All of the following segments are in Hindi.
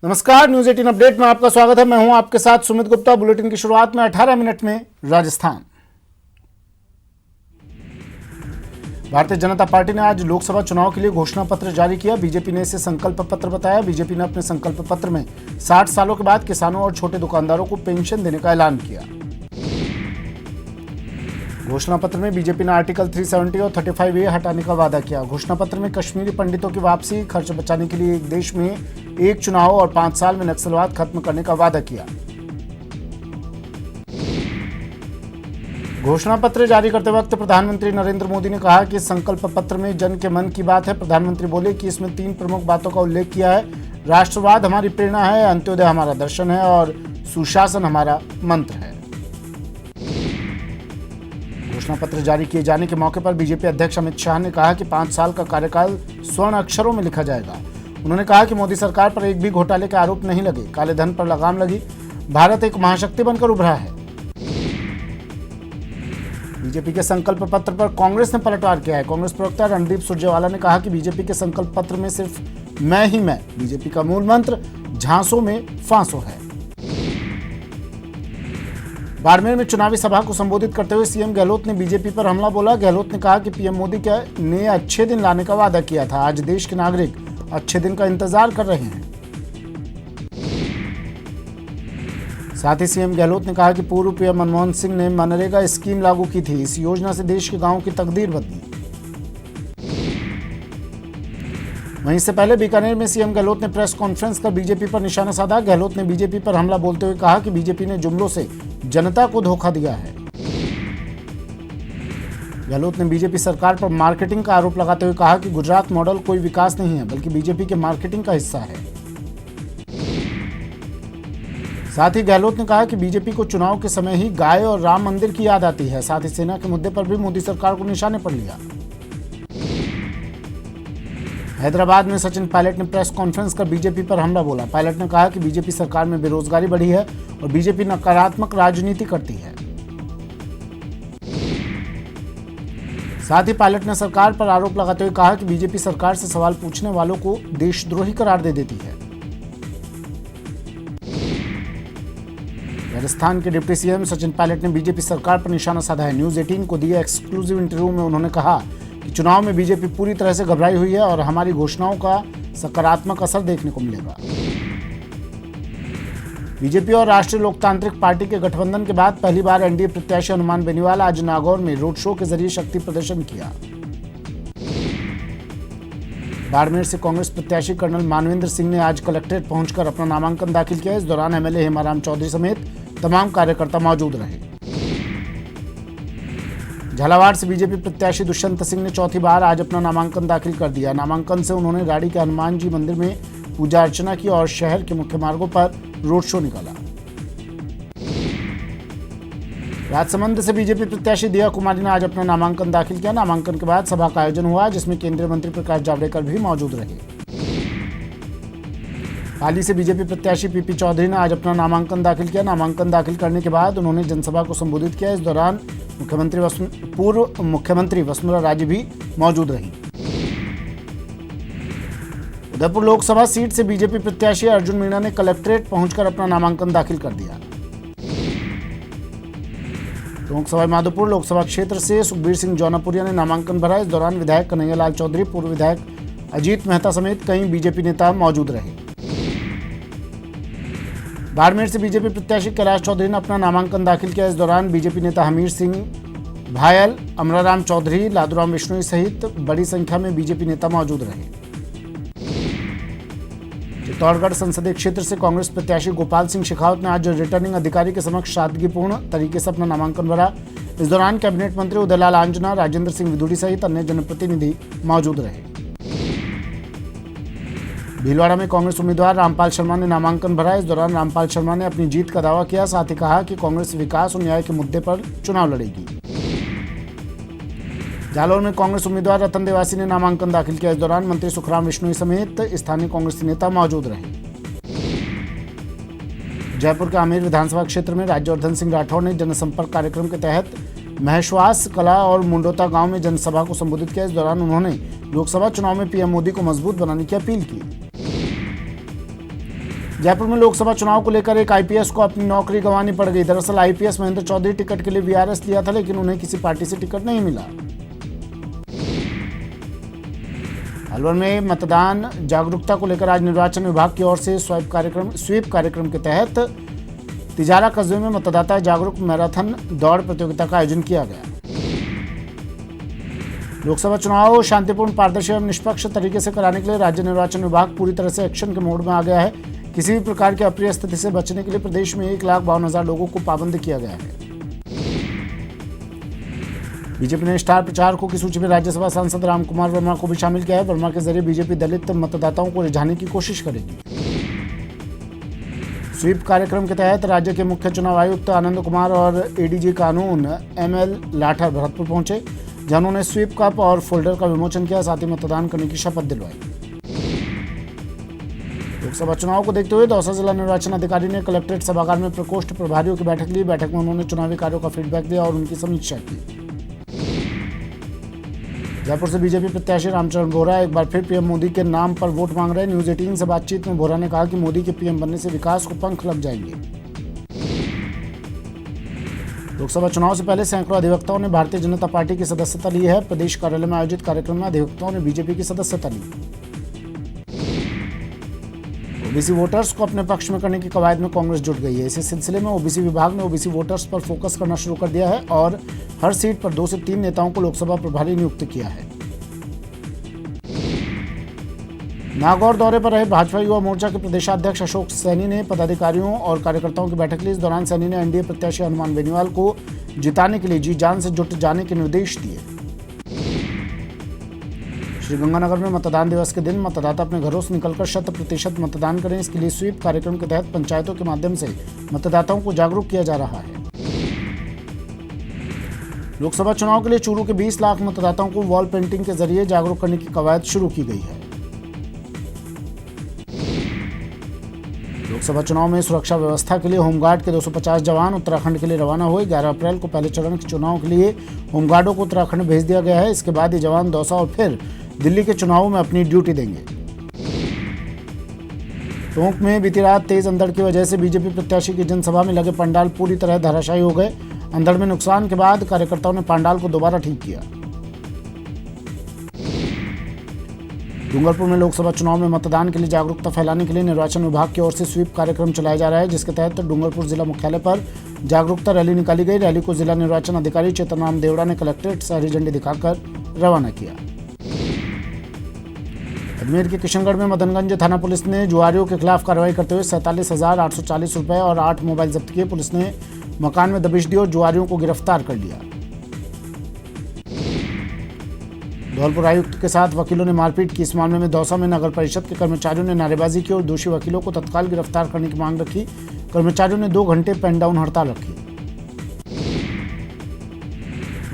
नमस्कार, न्यूज 18 अपडेट में आपका स्वागत है। मैं हूं आपके साथ सुमित गुप्ता। बुलेटिन की शुरुआत में 18 मिनट में राजस्थान। भारतीय जनता पार्टी ने आज लोकसभा चुनाव के लिए घोषणा पत्र जारी किया। बीजेपी ने इसे संकल्प पत्र बताया। बीजेपी ने अपने संकल्प पत्र में 60 सालों के बाद किसानों और छोटे दुकानदारों को पेंशन देने का ऐलान किया। घोषणा पत्र में बीजेपी ने आर्टिकल 370 और 35A हटाने का वादा किया। घोषणा पत्र में कश्मीरी पंडितों की वापसी, खर्च बचाने के लिए एक देश में एक चुनाव और 5 साल में नक्सलवाद खत्म करने का वादा किया। घोषणा पत्र जारी करते वक्त प्रधानमंत्री नरेंद्र मोदी ने कहा कि संकल्प पत्र में जन के मन की बात है। प्रधानमंत्री बोले कि इसमें 3 प्रमुख बातों का उल्लेख किया है। राष्ट्रवाद हमारी प्रेरणा है, अंत्योदय हमारा दर्शन है और सुशासन हमारा मंत्र है। घोषणा पत्र जारी किए जाने के मौके पर बीजेपी अध्यक्ष अमित शाह ने कहा कि 5 साल का कार्यकाल स्वर्ण अक्षरों में लिखा जाएगा। उन्होंने कहा कि मोदी सरकार पर एक भी घोटाले के आरोप नहीं लगे, काले धन पर लगाम लगी। भारत एक महाशक्ति बनकर उभरा है। बीजेपी के संकल्प पत्र पर कांग्रेस ने पलटवार किया है। कांग्रेस प्रवक्ता रणदीप सुरजेवाला ने कहा कि बीजेपी के संकल्प पत्र में सिर्फ मैं ही मैं, बीजेपी का मूल मंत्र झांसों में फांसों है। बाड़मेर में चुनावी सभा को संबोधित करते हुए सीएम गहलोत ने बीजेपी पर हमला बोला। गहलोत ने कहा कि पीएम मोदी ने अच्छे दिन लाने का वादा किया था। आज देश के नागरिक अच्छे दिन का इंतजार कर रहे हैं। साथ ही सीएम गहलोत ने कहा कि पूर्व पीएम मनमोहन सिंह ने मनरेगा स्कीम लागू की थी। इस योजना से देश के गांवों की तकदीर बदली। वहीं इससे पहले बीकानेर में सीएम गहलोत ने प्रेस कॉन्फ्रेंस कर बीजेपी पर निशाना साधा। गहलोत ने बीजेपी पर हमला बोलते हुए कहा कि बीजेपी ने जुमलों से जनता को धोखा दिया है। गहलोत ने बीजेपी सरकार पर मार्केटिंग का आरोप लगाते हुए कहा कि गुजरात मॉडल कोई विकास नहीं है, बल्कि बीजेपी के मार्केटिंग का हिस्सा है। साथ ही गहलोत ने कहा कि बीजेपी को चुनाव के समय ही गाय और राम मंदिर की याद आती है। साथ ही सेना के मुद्दे पर भी मोदी सरकार को निशाने पर लिया। हैदराबाद में सचिन पायलट ने प्रेस कॉन्फ्रेंस कर बीजेपी पर हमला बोला। पायलट ने कहा कि बीजेपी सरकार में बेरोजगारी बढ़ी है और बीजेपी नकारात्मक राजनीति करती है। साथ ही पायलट ने सरकार पर आरोप लगाते हुए कहा कि बीजेपी सरकार से सवाल पूछने वालों को देशद्रोही करार दे देती है। राजस्थान के डिप्टी सीएम सचिन पायलट ने बीजेपी सरकार पर निशाना साधा है। न्यूज 18 को दिए एक्सक्लूसिव इंटरव्यू में उन्होंने कहा कि चुनाव में बीजेपी पूरी तरह से घबराई हुई है और हमारी घोषणाओं का सकारात्मक असर देखने को मिलेगा। बीजेपी और राष्ट्रीय लोकतांत्रिक पार्टी के गठबंधन के बाद पहली बार एनडीए प्रत्याशी हनुमान बेनीवाल आज नागौर में रोड शो के जरिए शक्ति प्रदर्शन किया। बाड़मेर से कांग्रेस प्रत्याशी कर्नल मानवेंद्र सिंह ने आज कलेक्ट्रेट पहुंचकर अपना नामांकन दाखिल किया। इस दौरान एमएलए हेमाराम चौधरी समेत तमाम कार्यकर्ता मौजूद रहे। झालावाड़ से बीजेपी प्रत्याशी दुष्यंत सिंह ने चौथी बार आज अपना नामांकन दाखिल कर दिया। नामांकन से उन्होंने राड़ी के हनुमान जी मंदिर में पूजा अर्चना की और शहर के मुख्य मार्गों पर रोड शो निकाला। राजसमंद से बीजेपी प्रत्याशी दिया कुमारी ने आज अपना नामांकन दाखिल किया। नामांकन के बाद सभा का आयोजन हुआ, जिसमें केंद्रीय मंत्री प्रकाश जावड़ेकर भी मौजूद रहे। पाली से बीजेपी प्रत्याशी पीपी चौधरी ने आज अपना नामांकन दाखिल किया। नामांकन दाखिल करने के बाद उन्होंने जनसभा को संबोधित किया। इस दौरान पूर्व मुख्यमंत्री वसुंधरा राजे भी मौजूद रही। उदयपुर लोकसभा सीट से बीजेपी प्रत्याशी अर्जुन मीणा ने कलेक्ट्रेट पहुंचकर अपना नामांकन दाखिल कर दिया। लोकसभा माधोपुर लोकसभा क्षेत्र से सुखबीर सिंह जौनापुरिया ने नामांकन भरा। इस दौरान विधायक कन्हैयालाल चौधरी, पूर्व विधायक अजीत मेहता समेत कई बीजेपी नेता मौजूद रहे। बाड़मेर से बीजेपी प्रत्याशी कैलाश चौधरी ने अपना नामांकन दाखिल किया। इस दौरान बीजेपी नेता हमीर सिंह भायल, अमराराम चौधरी, लादूराम विश्नोई सहित बड़ी संख्या में बीजेपी नेता मौजूद रहे। चित्तौड़गढ़ संसदीय क्षेत्र से कांग्रेस प्रत्याशी गोपाल सिंह शेखावत ने आज रिटर्निंग अधिकारी के समक्ष सादगीपूर्ण तरीके से अपना नामांकन भरा। इस दौरान कैबिनेट मंत्री उदयलाल आंजना, राजेंद्र सिंह विदुड़ी सहित अन्य जनप्रतिनिधि मौजूद रहे। भीलवाड़ा में कांग्रेस उम्मीदवार रामपाल शर्मा ने नामांकन भरा। इस दौरान रामपाल शर्मा ने अपनी जीत का दावा किया। साथ ही कहा कि कांग्रेस विकास और न्याय के मुद्दे पर चुनाव लड़ेगी। जालौर में कांग्रेस उम्मीदवार रतन देवासी ने नामांकन दाखिल किया। इस दौरान मंत्री सुखराम विश्नोई समेत स्थानीय कांग्रेसी नेता मौजूद रहे। जयपुर के आमेर विधानसभा क्षेत्र में राज्यवर्धन सिंह राठौर ने जनसंपर्क कार्यक्रम के तहत महेश्वास कला और मुंडोता गांव में जनसभा को संबोधित किया। इस दौरान उन्होंने लोकसभा चुनाव में पीएम मोदी को मजबूत बनाने की अपील की। जयपुर में लोकसभा चुनाव को लेकर एक आईपीएस को अपनी नौकरी गंवानी पड़ गई। दरअसल आईपीएस महेंद्र चौधरी टिकट के लिए वीआरएस लिया था, लेकिन उन्हें किसी पार्टी से टिकट नहीं मिला। अलवर में मतदान जागरूकता को लेकर आज निर्वाचन विभाग की ओर से स्वीप कार्यक्रम के तहत तिजारा कस्बे में मतदाता जागरूक मैराथन दौड़ प्रतियोगिता का आयोजन किया गया। लोकसभा चुनाव शांतिपूर्ण, पारदर्शी और निष्पक्ष तरीके से कराने के लिए राज्य निर्वाचन विभाग पूरी तरह से एक्शन के मोड में आ गया है। किसी भी प्रकार की अप्रिय स्थिति से बचने के लिए प्रदेश में 1,52,000 लोगों को पाबंद किया गया है। बीजेपी ने स्टार प्रचारकों की सूची में राज्यसभा सांसद रामकुमार वर्मा को भी शामिल किया है। वर्मा के जरिए बीजेपी दलित मतदाताओं को रिझाने की कोशिश करेगी। स्वीप कार्यक्रम के तहत राज्य के मुख्य चुनाव आयुक्त आनंद कुमार और एडीजी कानून एमएल लाठर भरतपुर पहुंचे, जहां उन्होंने स्वीप कप और फोल्डर का विमोचन किया, साथ ही मतदान करने की शपथ दिलवाई। लोकसभा चुनाव को देखते हुए दौसा जिला निर्वाचन अधिकारी ने कलेक्ट्रेट सभागार में प्रकोष्ठ प्रभारियों की बैठक ली। बैठक में उन्होंने चुनावी कार्यों का फीडबैक दिया और उनकी समीक्षा की। जयपुर से बीजेपी प्रत्याशी रामचरण बोहरा एक बार फिर पीएम मोदी के नाम पर वोट मांग रहे हैं। न्यूज 18 से बातचीत में बोहरा ने कहा कि मोदी के पीएम बनने से विकास को पंख लग जाएंगे। लोकसभा चुनाव से पहले सैकड़ों अधिवक्ताओं ने भारतीय जनता पार्टी की सदस्यता ली है। प्रदेश कार्यालय में आयोजित कार्यक्रम में अधिवक्ताओं ने बीजेपी की सदस्यता ली। ओबीसी वोटर्स को अपने पक्ष में करने की कवायद में कांग्रेस जुट गई है। इसी सिलसिले में ओबीसी विभाग ने ओबीसी वोटर्स पर फोकस करना शुरू कर दिया है और हर सीट पर 2 से 3 नेताओं को लोकसभा प्रभारी नियुक्त किया है। नागौर दौरे पर रहे भाजपा युवा मोर्चा के प्रदेशाध्यक्ष अशोक सैनी ने पदाधिकारियों और कार्यकर्ताओं की बैठक ली। इस दौरान सैनी ने एनडीए प्रत्याशी हनुमान बेनीवाल को जिताने के लिए जी जान से जुट जाने के निर्देश दिए। श्रीगंगानगर में मतदान दिवस के दिन मतदाता अपने घरों से निकलकर 100% मतदान करें। इसके लिए स्वीप कार्यक्रम के तहत पंचायतों के माध्यम से मतदाताओं को जागरूक किया जा रहा है। लोकसभा चुनाव के लिए चूरू के 20 लाख मतदाताओं को वॉल पेंटिंग के जरिए जागरूक करने की कवायद शुरू की गई है। लोकसभा चुनाव में सुरक्षा व्यवस्था के लिए होमगार्ड के 250 जवान उत्तराखंड के लिए रवाना हुए। 11 अप्रैल को पहले चरण के चुनाव के लिए होमगार्डों को उत्तराखंड भेज दिया गया है। इसके बाद ये जवान दौसा और फिर दिल्ली के चुनावों में अपनी ड्यूटी देंगे। टोंक में बीती रात तेज अंधड़ की वजह से बीजेपी प्रत्याशी की जनसभा में लगे पंडाल पूरी तरह धराशायी हो गए। अंधड़ में नुकसान के बाद कार्यकर्ताओं ने पंडाल को दोबारा ठीक किया। डूंगरपुर में लोकसभा चुनाव में मतदान के लिए जागरूकता फैलाने के लिए निर्वाचन विभाग की ओर से स्वीप कार्यक्रम चलाया जा रहा है, जिसके तहत डूंगरपुर जिला मुख्यालय पर जागरूकता रैली निकाली गई। रैली को जिला निर्वाचन अधिकारी चेतन देवड़ा ने कलेक्ट्रेट से हरी झंडी दिखाकर रवाना किया। अजमेर के किशनगढ़ में मदनगंज थाना पुलिस ने जुआरियों के खिलाफ कार्रवाई करते हुए 47,840 रुपए और 8 मोबाइल जब्त किए। पुलिस ने मकान में दबिश दी और जुआरियों को गिरफ्तार कर लिया। धौलपुर आयुक्त के साथ वकीलों ने मारपीट की। इस मामले में दौसा में नगर परिषद के कर्मचारियों ने नारेबाजी की और दोषी वकीलों को तत्काल गिरफ्तार करने की मांग रखी। कर्मचारियों ने 2 घंटे पेन डाउन हड़ताल रखी।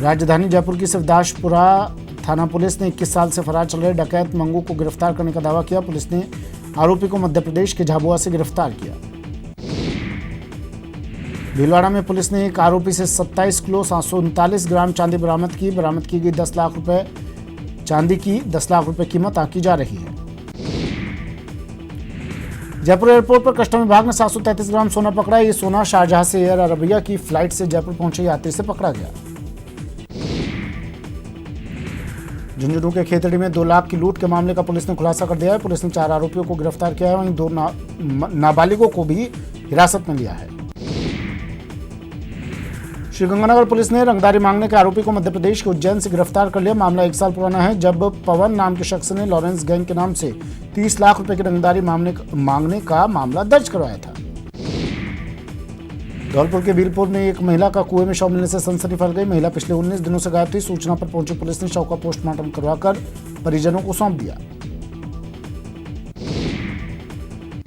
राजधानी जयपुर की शिवदासपुरा थाना पुलिस ने 21 साल से फरार चल रहे डकैत मंगू को गिरफ्तार करने का दावा किया। पुलिस ने आरोपी को मध्य प्रदेश के झाबुआ से गिरफ्तार किया। भीलवाड़ा में पुलिस ने एक आरोपी से 27 किलो 739 ग्राम चांदी बरामद की। बरामद की गई 10 लाख रुपए चांदी की 10 लाख रुपए कीमत आंकी जा रही है। जयपुर एयरपोर्ट पर कस्टम विभाग ने 733 ग्राम सोना पकड़ा। ये सोना शारजाह से एयर अरबिया की फ्लाइट से जयपुर पहुंचे यात्री से पकड़ा गया। झुंझुनू के खेतड़ी में 2 लाख की लूट के मामले का पुलिस ने खुलासा कर दिया है। पुलिस ने 4 आरोपियों को गिरफ्तार किया है, वहीं 2 नाबालिगों को भी हिरासत में लिया है। श्रीगंगानगर पुलिस ने रंगदारी मांगने के आरोपी को मध्य प्रदेश के उज्जैन से गिरफ्तार कर लिया। मामला 1 साल पुराना है, जब पवन नाम के शख्स ने लॉरेंस गैंग के नाम से 30 लाख रुपए की रंगदारी मांगने का मामला दर्ज करवाया था। धौलपुर के बीलपुर में एक महिला का कुएं में शव मिलने से सनसनी फैल गई। महिला पिछले 19 दिनों से गायब थी। सूचना पर पहुंची पुलिस ने शव का पोस्टमार्टम करवाकर परिजनों को सौंप दिया।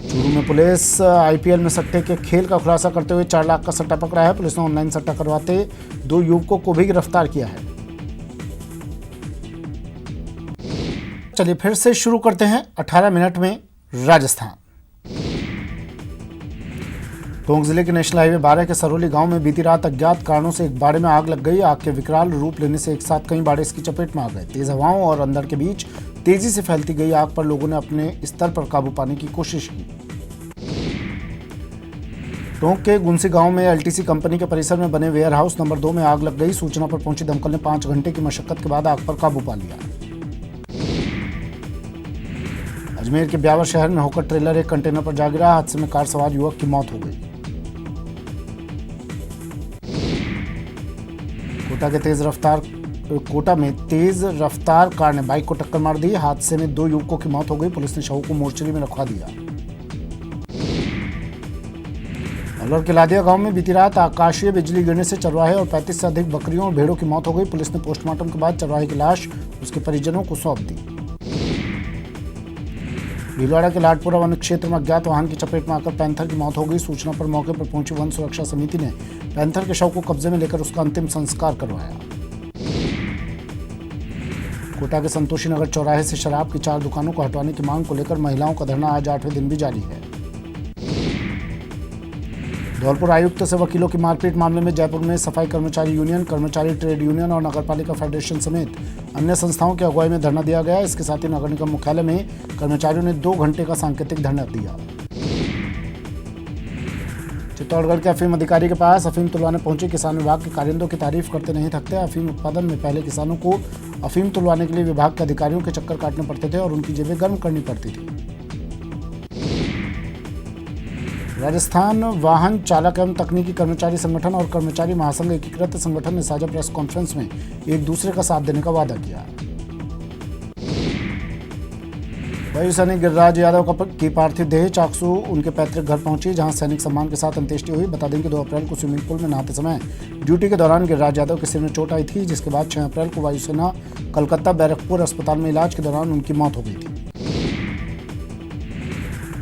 चूरू में पुलिस आईपीएल में सट्टे के खेल का खुलासा करते हुए 4 लाख का सट्टा पकड़ा है। पुलिस ने ऑनलाइन सट्टा करवाते 2 युवकों को भी गिरफ्तार किया है। चलिए फिर से शुरू करते हैं 18 मिनट में राजस्थान। टोंक जिले के नेशनल हाईवे 12 के सरोली गांव में बीती रात अज्ञात कारणों से एक बाड़े में आग लग गई। आग के विकराल रूप लेने से एक साथ कई बाड़े इसकी चपेट में आ गए। तेज हवाओं और अंधड़ के बीच तेजी से फैलती गई आग पर लोगों ने अपने स्तर पर काबू पाने की कोशिश की। टोंक के गुंसी गांव में एलटीसी कंपनी के परिसर में बने वेयर हाउस नंबर 2 में आग लग गई। सूचना पर पहुंची दमकल ने 5 घंटे की मशक्कत के बाद आग पर काबू पा लिया। अजमेर के ब्यावर शहर में होकर ट्रेलर एक कंटेनर पर जा गिरा। हादसे में कार सवार युवक की मौत हो गई। कोटा में तेज रफ्तार कार ने बाइक को टक्कर मार दी। हादसे में 2 युवकों की मौत हो गई। पुलिस ने शवों को मोर्चरी में रखवा दिया। अलवर के लादिया गांव में बीती रात आकाशीय बिजली गिरने से चरवाहे और 35 से अधिक बकरियों और भेड़ों की मौत हो गई। पुलिस ने पोस्टमार्टम के बाद चरवाहे की लाश उसके परिजनों को सौंप दी। भीलवाड़ा के लाडपुरा वन क्षेत्र में अज्ञात वाहन की चपेट में आकर पैंथर की मौत हो गई। सूचना पर मौके पर पहुंची वन सुरक्षा समिति ने पैंथर के शव को कब्जे में लेकर उसका अंतिम संस्कार करवाया। कोटा के संतोषी नगर चौराहे से शराब की 4 दुकानों को हटवाने की मांग को लेकर महिलाओं का धरना आज 8वें दिन भी जारी है। धौलपुर आयुक्त से वकीलों की मारपीट मामले में जयपुर में सफाई कर्मचारी यूनियन, कर्मचारी ट्रेड यूनियन और नगरपालिका फेडरेशन समेत अन्य संस्थाओं की अगुवाई में धरना दिया गया। इसके साथ ही नगर निगम मुख्यालय में कर्मचारियों ने 2 घंटे का सांकेतिक धरना दिया। चित्तौड़गढ़ के अफीम अधिकारी के पास अफीम तुलवाने पहुंचे किसान विभाग के कारिंदों की तारीफ करते नहीं थकते। अफीम उत्पादन में पहले किसानों को अफीम तुलवाने के लिए विभाग के अधिकारियों के चक्कर काटने पड़ते थे और उनकी जेबें गर्म करनी पड़ती थी। राजस्थान वाहन चालक एवं तकनीकी कर्मचारी संगठन और कर्मचारी महासंघ एकीकृत संगठन ने साझा प्रेस कॉन्फ्रेंस में एक दूसरे का साथ देने का वादा किया। वायु सैनिक गिरिराज यादव की पार्थिव देह चाकसू उनके पैतृक घर पहुंची, जहां सैनिक सम्मान के साथ अंत्येष्टि हुई। बता दें कि 2 अप्रैल को स्विमिंग पूल में नहाते समय ड्यूटी के दौरान गिरिराज यादव के सिर में चोट आई थी, जिसके बाद 6 अप्रैल को वायुसेना कलकत्ता बैरकपुर अस्पताल में इलाज के दौरान उनकी मौत हो गई थी।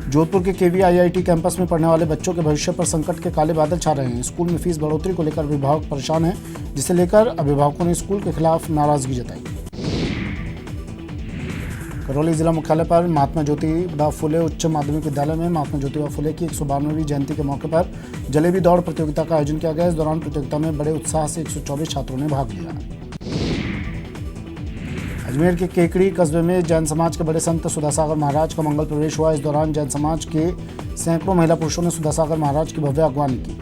जोधपुर के KVIIT कैंपस में पढ़ने वाले बच्चों के भविष्य पर संकट के काले बादल छा रहे हैं। स्कूल में फीस बढ़ोतरी को लेकर अभिभावक परेशान हैं, जिसे लेकर अभिभावकों ने स्कूल के खिलाफ नाराजगी जताई। करौली जिला मुख्यालय पर महात्मा ज्योतिबा फुले उच्च माध्यमिक विद्यालय में महात्मा ज्योतिबा फुले की 192वीं जयंती के मौके पर जलेबी दौड़ प्रतियोगिता का आयोजन किया गया। इस दौरान प्रतियोगिता में बड़े उत्साह से 124 छात्रों ने भाग लिया। अजमेर के केकड़ी कस्बे में जैन समाज के बड़े संत सुधासागर महाराज का मंगल प्रवेश हुआ। इस दौरान जैन समाज के सैकड़ों महिला पुरुषों ने सुधासागर महाराज की भव्य अगवानी की।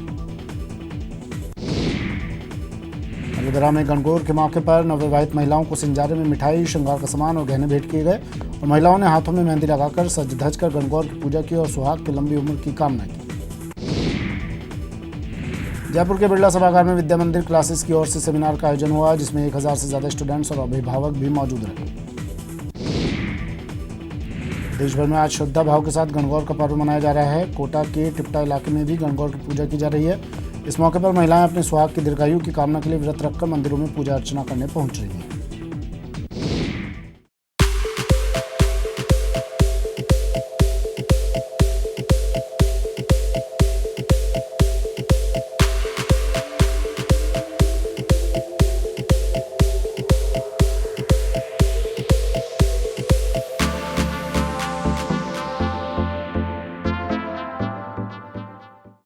वडोदरा में गणगौर के मौके पर नवविवाहित महिलाओं को सिंजारे में मिठाई, श्रृंगार का सामान और गहने भेंट किए गए और महिलाओं ने हाथों में मेहंदी लगाकर सज धज कर गणगौर की पूजा की और सुहाग की लंबी उम्र की कामना की। जयपुर के बिरला सभागार में विद्या मंदिर क्लासेस की ओर से सेमिनार का आयोजन हुआ, जिसमें 1000 से ज्यादा स्टूडेंट्स और अभिभावक भी मौजूद रहे। देश भर में आज श्रद्धा भाव के साथ गणगौर का पर्व मनाया जा रहा है। कोटा के टिप्टा इलाके में भी गणगौर की पूजा की जा रही है। इस मौके पर महिलाएं अपने सुहाग की दीर्घायु की कामना के लिए व्रत रखकर मंदिरों में पूजा अर्चना करने पहुंच रही हैं।